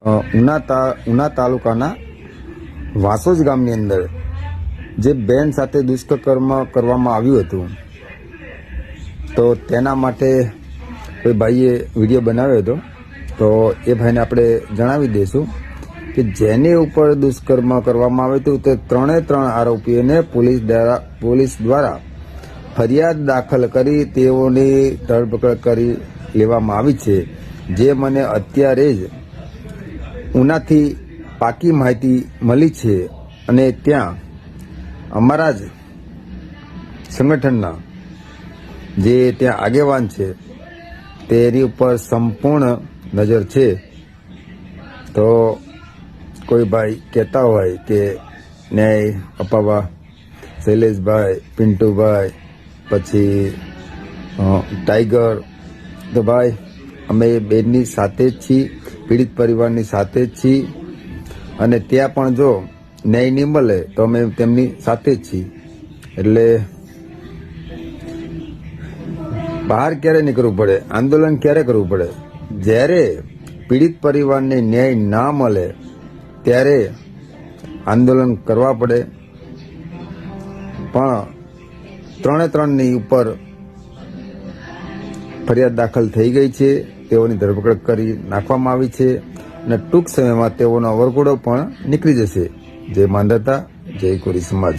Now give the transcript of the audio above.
ઉના તાલુકાના વાસોજ ગામની અંદર જે બેન સાથે દુષ્કર્મ કરવામાં આવ્યું હતું, તો તેના માટે કોઈ ભાઈએ વિડીયો બનાવ્યો હતો. તો એ ભાઈને આપણે જણાવી દઈશું કે જેની ઉપર દુષ્કર્મ કરવામાં આવ્યું હતું તે ત્રણ આરોપીઓને પોલીસ દ્વારા ફરિયાદ દાખલ કરી તેઓની ધરપકડ કરી લેવામાં આવી છે. જે મને અત્યારે જ ઉનાથી પાકી માહિતી મળી છે અને ત્યાં અમારા જ સંગઠનના જે ત્યાં આગેવાન છે તેની ઉપર સંપૂર્ણ નજર છે. તો કોઈ ભાઈ કહેતા હોય કે ન્યાય અપાવવા શૈલેષભાઈ, પિન્ટુભાઈ, પછી ટાઈગર, તો ભાઈ અમે બેનની સાથે જ છીએ, પીડિત પરિવારની સાથે જ છીએ અને ત્યાં પણ જો ન્યાય નહીં મળે તો અમે તેમની સાથે જ છીએ. એટલે બહાર ક્યારે નહીં કરવું પડે, આંદોલન ક્યારે કરવું પડે? જ્યારે પીડિત પરિવારને ન્યાય ના મળે ત્યારે આંદોલન કરવા પડે. પણ ત્રણની ઉપર ફરિયાદ દાખલ થઈ ગઈ છે, તેઓની ધરપકડ કરી નાખવામાં આવી છે અને ટૂંક સમયમાં તેઓનો વરઘોડો પણ નીકળી જશે. જય માંધાતા, જય કોરી સમાજ.